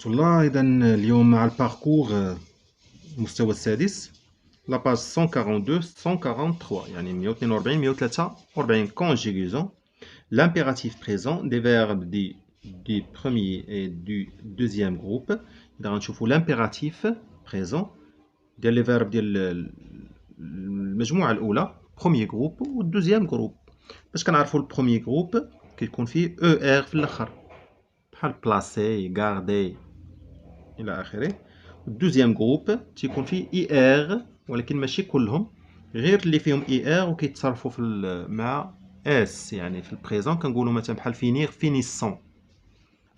الله. إذا اليوم مع الباركور المستوى السادس لا باج 142 143 يعني 142 143 conjugaison l'impératif présent des verbes du premier et du deuxième groupe. إذا غنشوفوا l'impératif présent ديال لي فيرب ديال المجموعة الأولى premier groupe و deuxième groupe. باش كنعرفوا البروميي جروب كيكون فيه ER في الآخر بحال بلاسي غاردي الى اخره. الدوزيام جروب تيكون فيه اي ار ولكن ماشي كلهم، غير اللي فيهم اي ار وكيتصرفوا في مع اس يعني في البريزون كنقولوا مثلا بحال فينيغ فينيسون.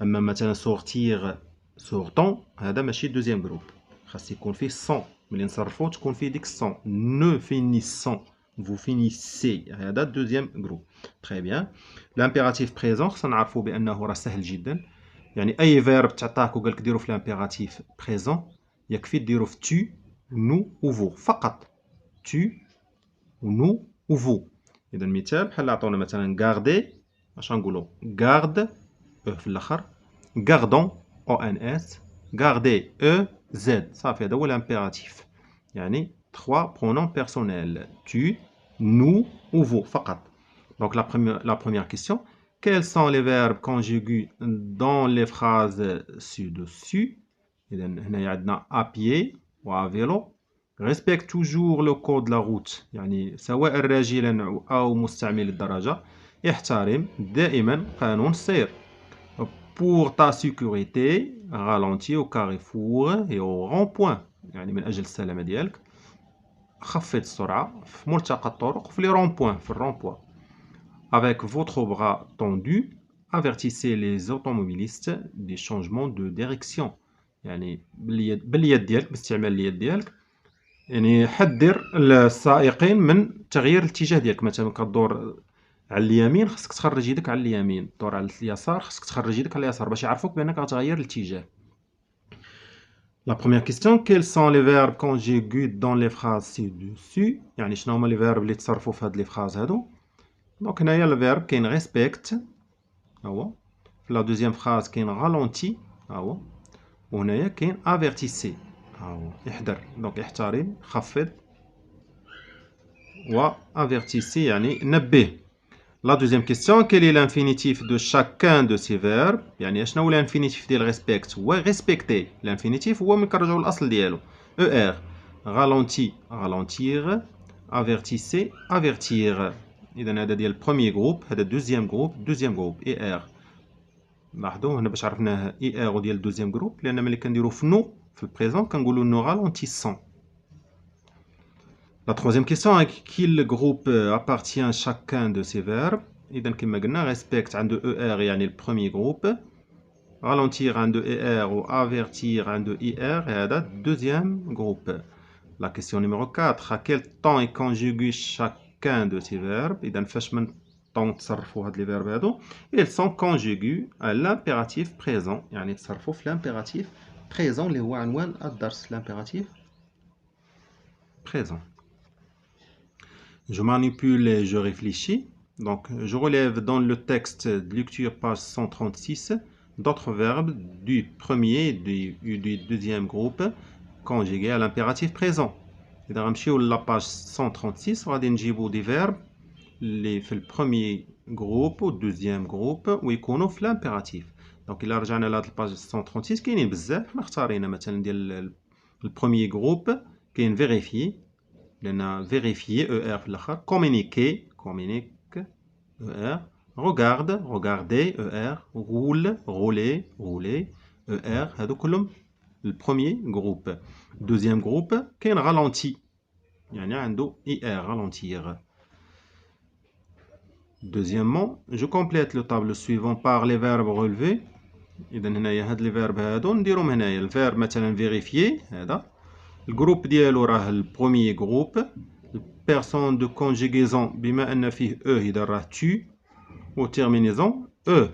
اما مثلا سورتيغ سورتون هذا ماشي دوزيام جروب، خاص يكون فيه سون ملي نصرفو تكون فيه ديك سون. نو فينيسون vous finissez هذا دوزيام جروب. تري بيان. لامبيراتيف بريزون خصنا نعرفوا بانه راه سهل جدا، يعني اي فيرب تعطاك وقال لك ديرو في لامبيراتيف بريزون يكفي ديرو في tu نو و فو فقط. tu نو و فو. اذا مثال بحال عطونا مثلا غاردي اش غنقولوا غارد او في الاخر، غاردون او ان اس، غاردي او زد. صافي هذا هو لامبيراتيف، يعني 3 pronoms personnels tu nous ou vous فقط. Donc la première question: quels sont les verbes conjugués dans les phrases ci-dessus? إذا هنا عندنا à pied و à vélo. Respecte toujours le code de la route، يعني سواء راجلا أو مستعمل الدراجة احترم دائما قانون السير. Pour ta sécurité ralentis au carrefour et au rond-point، يعني من أجل السلامة ديالك خفض السرعة في ملتقى الطرق في لي رون-بوين في الرون-بوين. Avec votre bras tendu, avertissez les automobilistes des changements de direction. يعني باليد ديالك باستعمال اليد ديالك يعني حذر السائقين من تغيير الاتجاه ديالك. مثلا كدور على اليمين خصك تخرج يدك على اليمين، دور على اليسار خصك تخرج يدك على اليسار باش يعرفوك بانك غتغير الاتجاه. La première question: quels sont les verbes conjugués dans les phrases ci-dessus؟ يعني شنو هما لي فيرب اللي تصرفوا في هاد لي فراز هادو. دونك هنايا الفيرب كاين ريسبكت ها هو، في لا دوزيام فراز كاين رالونتي ها هو، وهنايا كاين افيرتيسي ها هو احذر. دونك احترم خفض، و افيرتيسي يعني نبه. La deuxième question: quel est l'infinitif de chacun de ces verbes؟ يعني شنو هو الانفينيتيف ديال respect؟ هو respecter. الانفينيتيف هو ملي كنرجعو للاصل ديالو er. Ralenti ralentir، avertissez avertir. اذا هذا ديال البروميي جروب، هذا دوزيام جروب دوزيام جروب اي ار. لاحظوا هنا باش عرفناه اي ار ديال الدوزيام جروب لان ملي كنديرو في نو في البريزون كنقولوا نو رالونتيسون. La troisième question: à quel groupe appartient chacun de ces verbes؟ إذا كما قلنا respect عنده ER يعني البروميي جروب، ralentir عنده ER و avertir عنده ER هذا deuxième groupe. La question numéro 4: à quel temps est conjugué chacun de ces verbes؟ إذا فاش من temps تصرفوا هاد لي فيرب هادو؟ Ils sont conjugués à l'impératif présent، يعني تصرفوا في l'impératif présent اللي هو عنوان الدرس. l'impératif présent. Je manipule et je réfléchis. Donc, je relève dans le texte de lecture page 136 d'autres verbes du premier et du deuxième groupe conjugués à l'impératif présent. إذا غنمشيو لا page 136 غادي نجيبو دي فيرب اللي في البروميي جروب والدوزيام جروب ويكونوا في لامبيراتيف. دونك إلا رجعنا لهاد الباج 136 كاينين بزاف. حنا اختارينا مثلا ديال البروميي جروب كاين فيريفي لأن vérifier ER في الآخر، communiquer communique ER، regarde regarder ER، roule rouler rouler ER. هادو كلهم البروميي جروب. دوزيام جروب كاين ralenti يعني عنده ER ralentir. Deuxièmement, je complète le tableau suivant par les verbes relevés. إذا هنايا هاد لي فيرب هادو نديرهم هنايا. الفيرب مثلا vérifier هذا الجروب ديالو راه البروميي جروب. البيرسون دو كونجيغيزون بما ان فيه او اذا راه tu، و تيرمينيزون او.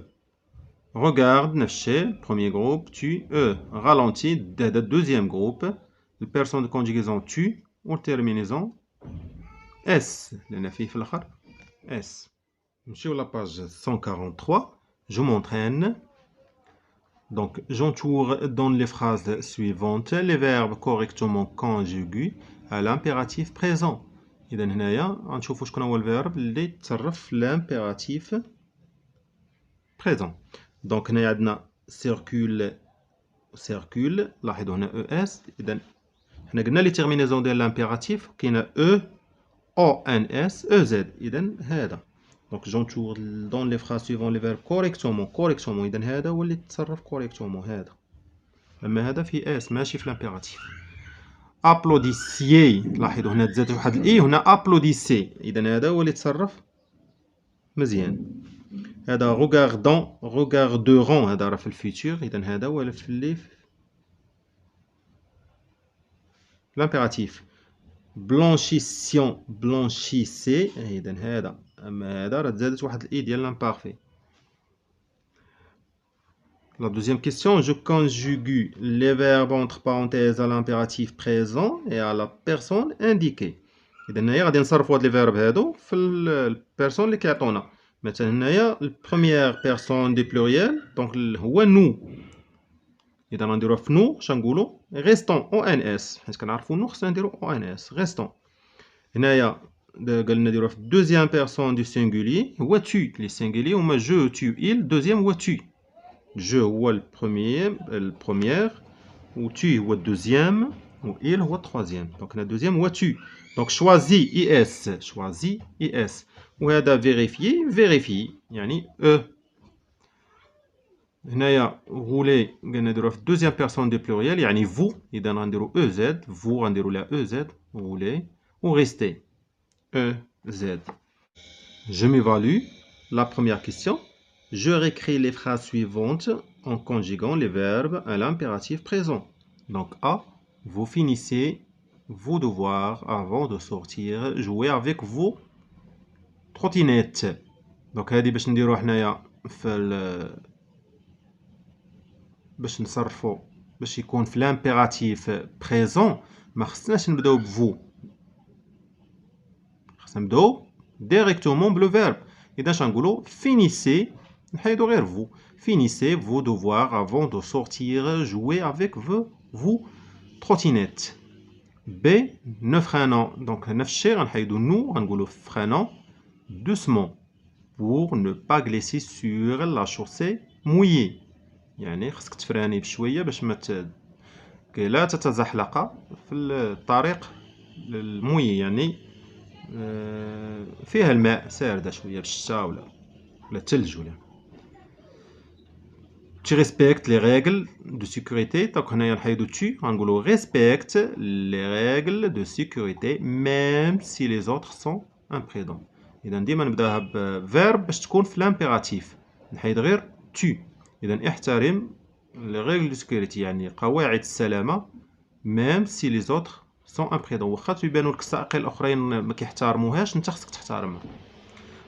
regarde نفس الشيء بروميي جروب tu او. ralenti هذا الدوزيام جروب. البيرسون دو كونجيغيزون tu، و تيرمينيزون اس لان فيه في الاخر اس. نمشيو لا باج 143. je m'entraîne Donc, j'entoure dans les phrases suivantes les verbes correctement conjugués à l'impératif présent. إذا هنايا غنشوفوا شكون هو الفيرب اللي تصرف في l'impératif présent. Donc هنايا عندنا circule لاحظوا هنا اس. إذا حنا قلنا لي تيرمينيزون ديال l'impératif كاينه ONS EZ. إذا هذا. Donc j'entoure dans les phrases suivantes les verbes correctement. إذا هذا هو اللي تصرف correctement هذا. أما هذا في اس ماشي في l'impératif. applaudissez لاحظوا هنا تزاد واحد الاي هنا applaudissez. إذا هذا هو اللي تصرف مزيان. هذا regarderont هذا راه في الفيتور. إذا هذا هو اللي في l'impératif. blanchissez. إذا هذا. أما هذا راه تزادت واحد الاي ديال l'imparfait. La deuxième question, je conjugue les verbes entre parenthèses à l'impératif présent et à la personne indiquée. إذا هنايا غادي نصرفوا هاد لي فيرب هادو في البيرسون اللي كيعطونا. مثلا هنايا البروميير بيرسون دي بلوريال دونك هو نو. إذا غنديروها في نو شنقولوا ريستون او ان اس حيت كنعرفوا نو خصنا نديرو او ان اس ريستون. هنايا قالنا نديروها في دوزيام بيرسون دو سينغولي هو تو. لي سينغولي هما جو تو il. دوزيام هو تو. Je هو le premier, ou tu هو الدوزيام, ou il هو التروازيام. Donc le deuxième هو tu. Donc choisis is. وهذا vérifie يعني e. هنايا rouler قلنا نديروها في الدوزيام بيرسون دو بلوريال يعني vous. إذا غنديرو EZ. vous غنديرو لها EZ. rouler ou rester EZ. Je m'évalue. La première question. Je réécris les phrases suivantes en conjuguant les verbes à l'impératif présent. Donc A, vous finissez vos devoirs avant de sortir jouer avec vos trottinettes. Donc هذه باش نديرو حنايا في باش نصرفو باش يكون في l'impératif présent ما خصناش نبداو بفو. خصنا نبداو directement بلو verbe. إذا شنقولو finissez نحيدو غير vous. Finissez vos devoirs avant de sortir jouer avec vos trottinettes. B. Ne freinant. Donc نفس الشيء غنحيدو nous غنقولو freinant doucement pour ne pas glisser sur la chaussée mouillée. يعني خصك تفراني بشويه باش ما لا تتزحلق في الطريق المويي يعني فيها الماء ساردة شويه بالشتاء ولا الثلج ولا. Tu respectes les règles de sécurité. Donc هنايا نحيدو tu غنقولو respecte les règles de sécurité même si les autres sont imprudents. إذا ديما نبداها بفيرب باش تكون في لامبيراتيف نحيد غير tu. إذا احترم les règles de sécurité يعني قواعد السلامة même si les autres sont imprudents. واخا تيبانو لك السائقين الآخرين ما كيحترموهاش انت خصك تحترمها.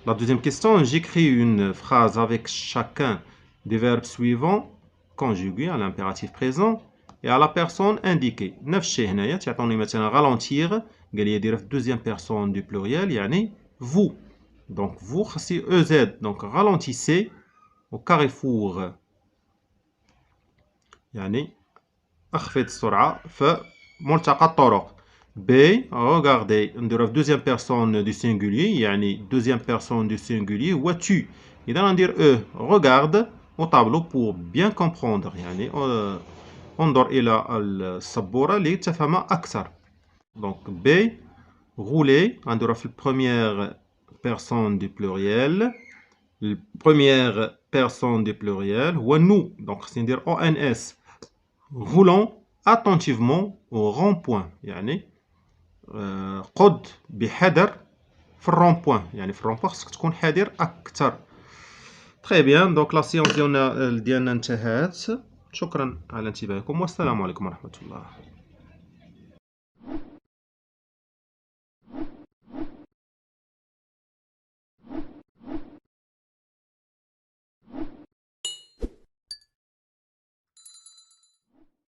La deuxième question, j'écris une phrase avec chacun des verbes suivants conjugués à l'impératif présent et à la personne indiquée. نفس الشيء هنايا تعطوني مثلا ralentir قال لي ديرها في deuxième personne du pluriel يعني vous. Donc vous خصي EZ. Donc ralentissez au carrefour يعني اخفض السرعة في ملتقى الطرق. B. Regardez. نديروها في deuxième personne du singulier يعني deuxième personne du singulier هو tu. إذا ندير E. Regarde au tableau pour bien comprendre يعني انظر إلى السبورة لتفهم أكثر. Donc B. Rouler غنديروها في première personne du pluriel. Première personne du pluriel هو nous. Donc خصني ندير ONS. Roulons attentivement au rond-point يعني قد بحذر في الرون بوين يعني في الرون بوين خصك تكون حذر اكثر. تري بيان. دونك لا سيونس ديالنا انتهت. شكرا على انتباهكم والسلام عليكم ورحمه الله.